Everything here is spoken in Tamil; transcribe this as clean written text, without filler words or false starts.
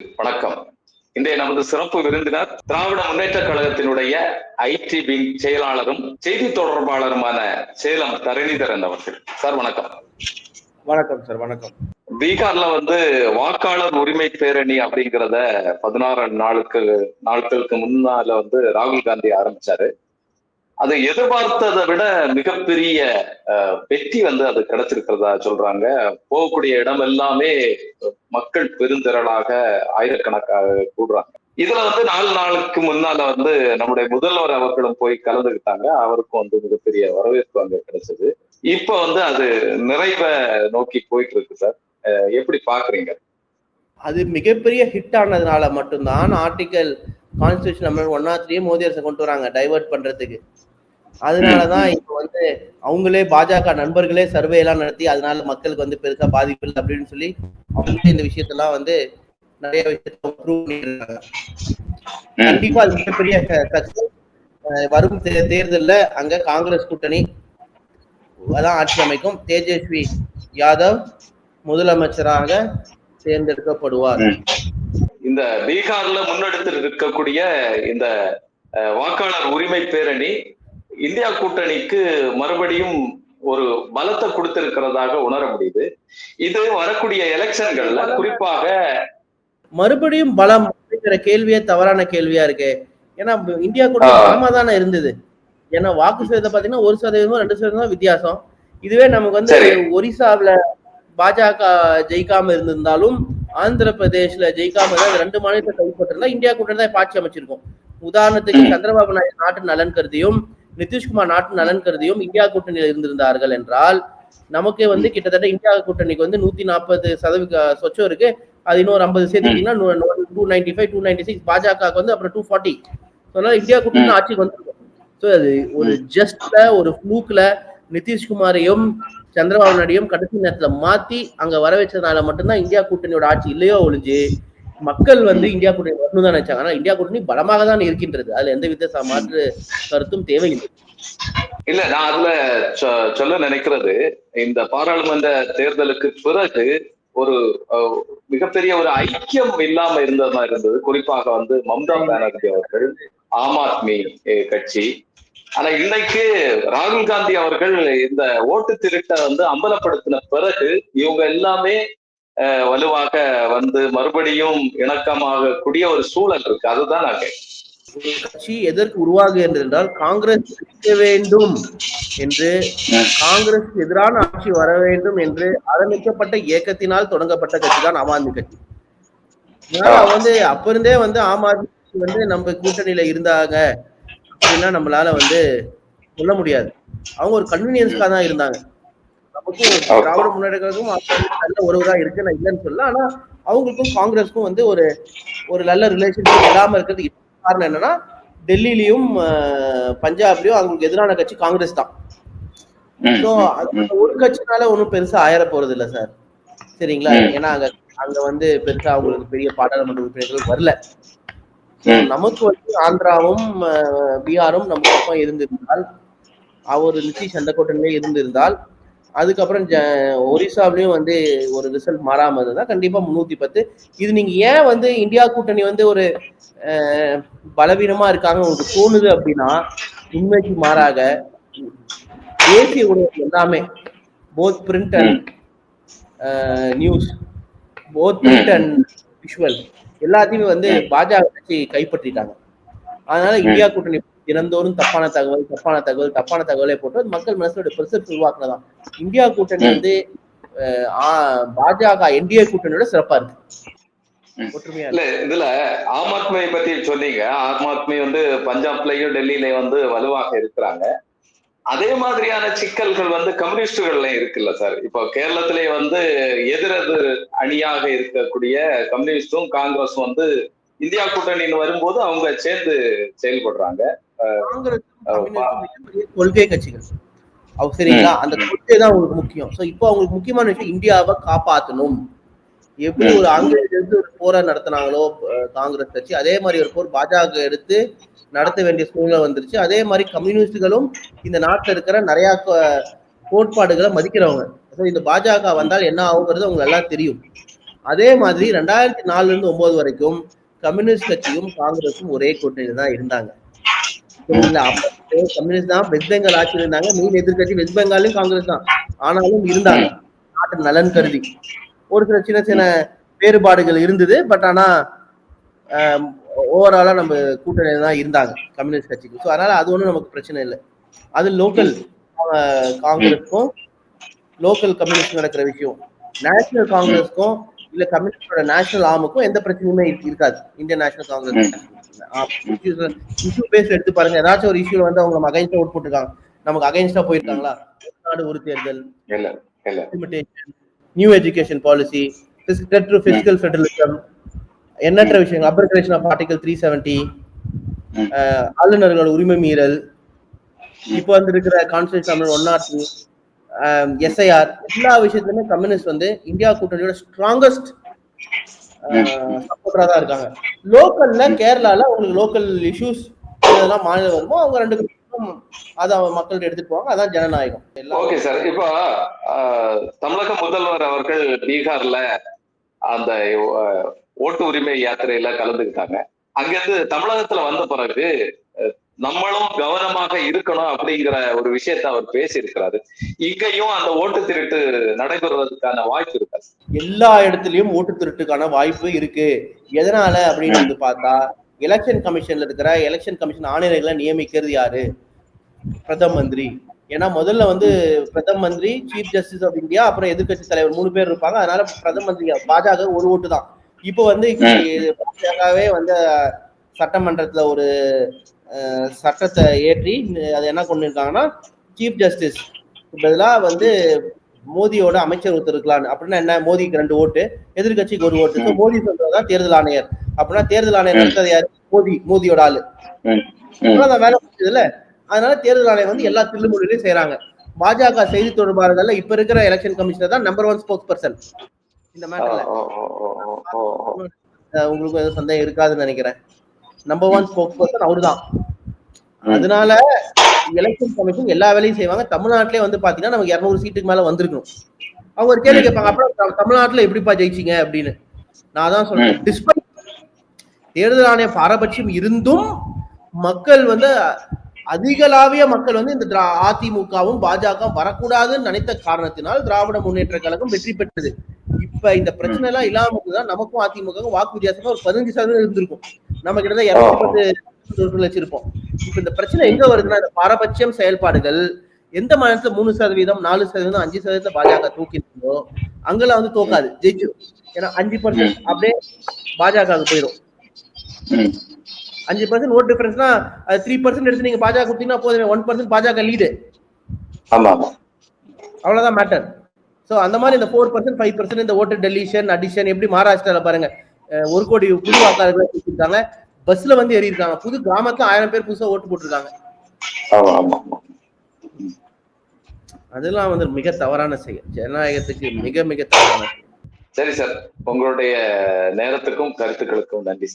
வணக்கம். இன்றைய நமது சிறப்பு விருந்தினர் திராவிட முன்னேற்ற கழகத்தினுடைய ஐடி விங் செயலாளரும் செய்தி தொடர்பாளருமான சேலம் தரணிதரன் அவர்கள். சார் வணக்கம். வணக்கம் சார். வணக்கம். பீகார்ல வாக்காளர் உரிமை பேரணி அப்படிங்கிறத 16 நாட்களுக்கு முன்னால ராகுல் காந்தி ஆரம்பிச்சாரு. அது எதிர்பார்த்ததை விட மிகப்பெரிய வெற்றி அது கிடைச்சிருக்கிறதா சொல்றாங்க. போகக்கூடிய இடம் எல்லாமே மக்கள் பெருந்திரளாக ஆயிரக்கணக்காக கூடுறாங்க. இதுல 4 நாளுக்கு முன்னால நம்முடைய முதல்வர் அவர்களும் போய் கலந்துக்கிட்டாங்க. அவருக்கும் மிகப்பெரிய வரவேற்பு அங்க கிடைச்சது. இப்ப அது நிறைவை நோக்கி போயிட்டு இருக்கு சார். எப்படி பாக்குறீங்க? அது மிகப்பெரிய ஹிட் ஆனதுனால மட்டும்தான் ஆர்டிகல் கான்ஸ்டிடியூஷன் அமெண்ட்மென்ட் 103 மோடி அரசு கொண்டு வராங்க டைவர்ட் பண்றதுக்கு. அதனாலதான் இப்ப அவங்களே பாஜக நண்பர்களே சர்வே எல்லாம் நடத்தி அதனால மக்களுக்கு பெருசா பாதிப்பு இல்லை அப்படின்னு சொல்லி அவங்களே இந்த விஷயத்தெல்லாம் நிறைய விஷயத்த ப்ரூவ் பண்ணிருக்காங்க. கண்டிப்பா அது மிகப்பெரிய வரும் தேர்தல்ல அங்க காங்கிரஸ் கூட்டணி அதான் ஆட்சி அமைக்கும். தேஜஸ்வி யாதவ் முதலமைச்சராக தேர்ந்தெடுக்கப்படுவார். இந்த பீகார்ல முன்னெடுத்து இருக்கக்கூடிய இந்த வாக்காளர் உரிமை பேரணி இந்தியா கூட்டணிக்கு மறுபடியும் ஒரு பலத்தை கொடுத்திருக்கிறதாக உணர முடியுது. இது வரக்கூடிய எலெக்ஷன்கள்ல குறிப்பாக மறுபடியும் பலம் அப்படிங்கிற கேள்வியே தவறான கேள்வியா இருக்கு. ஏன்னா இந்தியா கூட்டணி பலமா தானே இருந்தது. ஏன்னா வாக்கு சதவீதம் பாத்தீங்கன்னா 1% 2% வித்தியாசம். இதுவே நமக்கு ஒரிசாவில பாஜக ஜெயிக்காம இருந்திருந்தாலும் ஆந்திர பிரதேஷ்ல ஜெயிக்காம இருந்தா 2 மாநிலத்தை கைப்பற்றிருந்தா இந்தியா கூட்டணி தான் ஆட்சி அமைச்சிருக்கும். உதாரணத்துக்கு சந்திரபாபு நாயுடு நாட்டு நலன் கருதியும் நிதிஷ்குமார் நாட்டு நலன் கருதியும் இந்தியா கூட்டணியில் இருந்திருந்தார்கள் என்றால் நமக்கு கிட்டத்தட்ட இந்தியா கூட்டணிக்கு 140% சொச்சம் இருக்கு. அது இன்னொரு 50 சேர்த்துட்டீங்கன்னா 295 296 பாஜக அப்புறம் 240. அதனால இந்தியா கூட்டணி ஆட்சிக்கு வந்திருக்கும். ஸோ அது ஒரு ஜஸ்ட்ல ஒரு ஃப்ளூக்ல நிதிஷ்குமாரையும் சந்திரபாபு நாயுடையும் கடைசி நேரத்துல மாத்தி அங்க வர வச்சதுனால மட்டும்தான் இந்தியா கூட்டணியோட ஆட்சி இல்லையோ ஒழிஞ்சு மக்கள் இந்தியா கூட்டணி வரணும் தான் நினைச்சாங்க. ஆனா இந்தியா கூட்டணி பலமாக தான் இருக்கின்றது. அதுல எந்த வித மாற்று கருத்தும் தேவையில்லை. இல்ல, நான் அதுல சொல்ல நினைக்கிறது, இந்த பாராளுமன்ற தேர்தலுக்கு பிறகு ஒரு மிகப்பெரிய ஒரு ஐக்கியம் இல்லாம இருந்தது. குறிப்பாக மம்தா பானர்ஜி அவர்கள், ஆம் ஆத்மி கட்சி. ஆனா இன்னைக்கு ராகுல் காந்தி அவர்கள் இந்த ஓட்டு திருட்டை அம்பலப்படுத்தின பிறகு இவங்க எல்லாமே வலுவாக மறுபடியும் இணக்கமாக கூடிய ஒரு சூழல் இருக்கு. அதுதான் நாங்க கட்சி எதற்கு உருவாகுகிறது என்றால் காங்கிரஸ் வேண்டும் என்று, காங்கிரஸ் எதிரான ஆட்சி வர வேண்டும் என்று ஆரம்பிக்கப்பட்ட இயக்கத்தினால் தொடங்கப்பட்ட கட்சி தான் ஆம் ஆத்மி கட்சி. அப்ப இருந்தே ஆம் ஆத்மி கட்சி நம்ம கூட்டணியில இருந்தாங்க அப்படின்னா நம்மளால சொல்ல முடியாது. அவங்க ஒரு கன்வீனியன்ஸ்க்காக தான் இருந்தாங்க. நமக்கும் திராவிட முன்னேற்ற கழகமும் நல்ல உறவுதான் இருக்கு, நான் இல்லைன்னு சொல்ல. ஆனா அவங்களுக்கும் காங்கிரஸுக்கும் ஒரு நல்ல ரிலேஷன்ஷிப் இல்லாம இருக்கிறது காரணம் என்னன்னா, டெல்லியிலயும் பஞ்சாப்லயும் அவங்களுக்கு எதிரான கட்சி காங்கிரஸ் தான். ஒரு கட்சினால ஒன்றும் பெருசா ஆயிர போறது இல்லை சார், சரிங்களா? ஏன்னா அங்க பெருசா அவங்களுக்கு பெரிய பாராளுமன்ற உறுப்பினர்கள் வரல. நமக்கு ஆந்திராவும் பீகாரும் நம்ம பக்கம் இருந்திருந்தால், அவர் நிதிஷ் அந்த கூட்டணியிலே இருந்திருந்தால், அதுக்கப்புறம் ஒரிசாவிலையும் ஒரு ரிசல்ட் மாறாம இருந்தா கண்டிப்பா 310. இது நீங்க ஏன் இந்தியா கூட்டணி ஒரு பலவீனமா இருக்காங்க உங்களுக்கு தோணுது அப்படின்னா, உண்மைக்கு மாறாக தேசிய ஊடகம் எல்லாமே both print and news, both print and visual எல்லாத்தையுமே பாஜக கட்சி கைப்பற்றிட்டாங்க. அதனால இந்தியா கூட்டணி தினந்தோறும் தப்பான தகவலை போட்டு மக்கள் மனசோட பெர்செப்ஷன் உருவாக்குனதான். இந்தியா கூட்டணி பாஜக என்டிஏ கூட்டணியோட சிறப்பா இருக்கு. இல்ல, இதுல ஆம் ஆத்மியை பத்தி சொன்னீங்க. ஆம் ஆத்மி பஞ்சாப்லயும் டெல்லியிலயும் வலுவாக இருக்கிறாங்க. அதே மாதிரியான சிக்கல்கள் கம்யூனிஸ்டுகள்ல இருக்குல்ல சார். இப்போ கேரளத்திலே எதிரெதிர் அணியாக இருக்கக்கூடிய கம்யூனிஸ்டும் காங்கிரஸும் இந்தியா கூட்டணின்னு வரும்போது அவங்க சேர்ந்து செயல்படுறாங்க. கொள்கை கட்சிகள் சரிங்களா, அந்த கொள்கை தான் அவங்களுக்கு முக்கியம். சோ இப்போ அவங்களுக்கு முக்கியமான விஷயம் இந்தியாவை காப்பாற்றணும். எப்படி ஒரு ஆங்கிலேயர் எடுத்து ஒரு போரை நடத்தினாங்களோ காங்கிரஸ் கட்சி, அதே மாதிரி ஒரு போர் பாஜக எடுத்து நடத்த வேண்டிய சூழ்நிலை வந்துருச்சு. அதே மாதிரி கம்யூனிஸ்டுகளும் இந்த நாட்டில் இருக்கிற நிறைய கோட்பாடுகளை மதிக்கிறவங்க. இந்த பாஜக வந்தால் என்ன ஆகுங்கிறது அவங்களுக்கு எல்லாம் தெரியும். அதே மாதிரி 2004 இருந்து 9 வரைக்கும் கம்யூனிஸ்ட் கட்சியும் காங்கிரஸும் ஒரே கூட்டணியில தான் இருந்தாங்க. சரிங்களா? அப்ப கம்யூனிஸ்ட் தான் வெஸ்ட் பெங்கால் ஆட்சியில் இருந்தாங்க. மெயின் எதிர்க்கட்சி வெஸ்ட் பெங்காலும் காங்கிரஸ் தான். ஆனாலும் இருந்தாங்க. நாட்டு நலன் கருதி. ஒரு சில சின்ன சின்ன வேறுபாடுகள் இருந்தது. பட் ஆனா ஓவராலா நம்ம கூட்டணியில தான் இருந்தாங்க கம்யூனிஸ்ட் கட்சிக்கு. ஸோ அதனால அது ஒன்றும் நமக்கு பிரச்சனை இல்லை. அது லோக்கல் காங்கிரஸ்க்கும் லோக்கல் கம்யூனிஸ்ட் நடக்கிற விஷயம். நேஷனல் காங்கிரஸ்க்கும் இல்ல கம்யூனிஸ்டோட நேஷனல் ஆர்முக்கும் எந்த பிரச்சனையுமே இருக்காது. இந்தியன் நேஷனல் காங்கிரஸ் இஷ்யூ பேஸ் எடுத்து பாருங்க. ஏதாச்சும் ஒரு இஷ்யூல வந்து அவங்க அகைன்ஸ்டா ஓட் போட்டுருக்காங்க, நமக்கு அகைன்ஸ்டா போயிருக்காங்களா? நாடு ஒரு தேர்தல், new education policy, physical federalism, எண்ணற்ற விஷயங்கள், அப்ரிகேஷன் ஆஃப் ஆர்டிகல் 370, ஆளுநர்களோட உரிமை மீறல், இப்போ வந்து இருக்கிற கான்ஸ்டிடியூஷன் 103, எஸ்ஐஆர், எல்லா விஷயத்துலயுமே கம்யூனிஸ்ட் வந்து இந்தியா கூட்டணியோட ஸ்ட்ராங்கஸ்ட் சப்போர்ட்டரா தான் இருக்காங்க. லோக்கல்ல கேரளால உங்களுக்கு லோக்கல் இஷ்யூஸ் இதெல்லாம் மாநிலம் வருமோ அவங்க ரெண்டு பேரும் அதை மக்கள்கிட்ட எடுத்துட்டு போவாங்க. அதான் ஜனநாயகம். Okay sir. இப்போ தமிழக முதல்வர் அவர்கள் பீகார்ல அந்த ஓட்டு உரிமை யாத்திரையில கலந்துக்கிட்டாங்க. அங்கிருந்து தமிழகத்துல வந்த பிறகு நம்மளும் கவனமாக இருக்கணும் அப்படிங்கிற ஒரு விஷயத்த அவர் பேசியிருக்கிறாரு. இங்கேயும் அந்த ஓட்டு திருட்டு நடைபெறுவதற்கான வாய்ப்பு இருக்கா? எல்லா இடத்துலயும் ஓட்டு திருட்டுக்கான வாய்ப்பு இருக்கு. எதனால அப்படின்னு வந்து பார்த்தா, எலெக்ஷன் கமிஷன்ல இருக்கிற எலெக்ஷன் கமிஷன் ஆணையர்களை நியமிக்கிறது யாரு? பிரதம மந்திரி. ஏன்னா முதல்ல வந்து பிரதம மந்திரி, சீஃப் ஜஸ்டிஸ் ஆஃப் இந்தியா, அப்புறம் எதிர்கட்சி தலைவர் 3 பேர் இருப்பாங்க. அதனால பிரதம மந்திரி பாஜக ஒரு ஓட்டு தான். இப்போ வந்து பாஜகவே வந்து சட்டமன்றத்துல ஒரு சட்டத்தை ஏற்றி அது என்ன கொண்டிருக்காங்கன்னா, சீஃப் ஜஸ்டிஸ் பதிலா வந்து மோடியோட அமைச்சர் ஒருத்தர் இருக்கலான்னு. அப்படின்னா என்ன? மோடிக்கு 2 ஓட்டு, எதிர்கட்சிக்கு 1 ஓட்டு. மோடி சொல்றதுதான் தேர்தல் ஆணையர். அப்படின்னா தேர்தல் ஆணையர் நடத்தது யாரு? மோடியோட ஆளு. வேலை முடிச்சதுல அதனால தேர்தல் ஆணையம் வந்து எல்லா தில்லுமுடிலையும் செய்யறாங்க. பாஜக செய்தி தொடர்பாளர்கள்ல இப்ப இருக்கிற எலெக்ஷன் கமிஷனர் தான் நம்பர் 1 ஸ்போக்ஸ் பர்சன் இந்த மேட்டர்ல. உங்களுக்கு எதுவும் சந்தேகம் இருக்காதுன்னு நினைக்கிறேன். நம்பர் 1 ஸ்போக்ஸ் பர்சன் அவருதான். அதனால எலெக்ஷன் கமிஷன் எல்லா வேலையும் செய்வாங்க. தமிழ்நாட்டிலே வந்து பாத்தீங்கன்னா நமக்கு 200 சீட்டுக்கு மேல வந்திருக்கணும். அவங்க ஒரு கேள்வி கேட்பாங்க, அப்புறம் தமிழ்நாட்டுல எப்படிப்பா ஜெயிச்சிங்க அப்படின்னு. நான் தான் சொல்றேன், டிஸ்பைட் தேர்தல் ஆணைய பாரபட்சம் இருந்தும் மக்கள் வந்து அதிகளாவிய மக்கள் வந்து இந்த அதிமுகவும் பாஜக வரக்கூடாதுன்னு நினைத்த காரணத்தினால் திராவிட முன்னேற்ற கழகம் வெற்றி பெற்றது. இப்ப இந்த பிரச்சனை எல்லாம் இல்லாம தான் நமக்கும் அதிமுக வாக்கு வித்தியாசமா ஒரு 15% இருந்திருக்கும். நம்ம கிட்ட 210 வச்சிருப்போம். இப்ப இந்த பிரச்சனை எங்க வருதுன்னா, இந்த பாரபட்சம் செயல்பாடுகள் எந்த மாநிலத்துல 3%, 4%, 5% பாஜக தூக்கி இருந்தோ அங்கெல்லாம் வந்து தோக்காது, ஜெயிச்சிடும். ஏன்னா 5% அப்படியே பாஜக போயிடும். 5% ஓட் டிஃபரன்ஸ்னா அது 3% எடுத்து நீங்க பாஜக கொடுத்தீங்கன்னா போதுமே, 1% பாஜக லீடு. அவ்வளவுதான் மேட்டர். சோ அந்த மாதிரி இந்த 4%, 5% இந்த ஓட்டு டெலிஷன் அடிஷன் எப்படி மகாராஷ்டிரால பாருங்க, 1 கோடி புது வாக்காளர்கள் கொடுத்திருக்காங்க. பஸ்ல வந்து ஏறி இருக்காங்க. புது கிராமத்துல 1000 பேர் புதுசா ஓட்டு போட்டிருக்காங்க. அதெல்லாம் வந்து மிக தவறான செயல், ஜனநாயகத்துக்கு மிக மிக தவறான செயல். சரி சார், உங்களுடைய நேரத்துக்கும் கருத்துக்களுக்கும் நன்றி.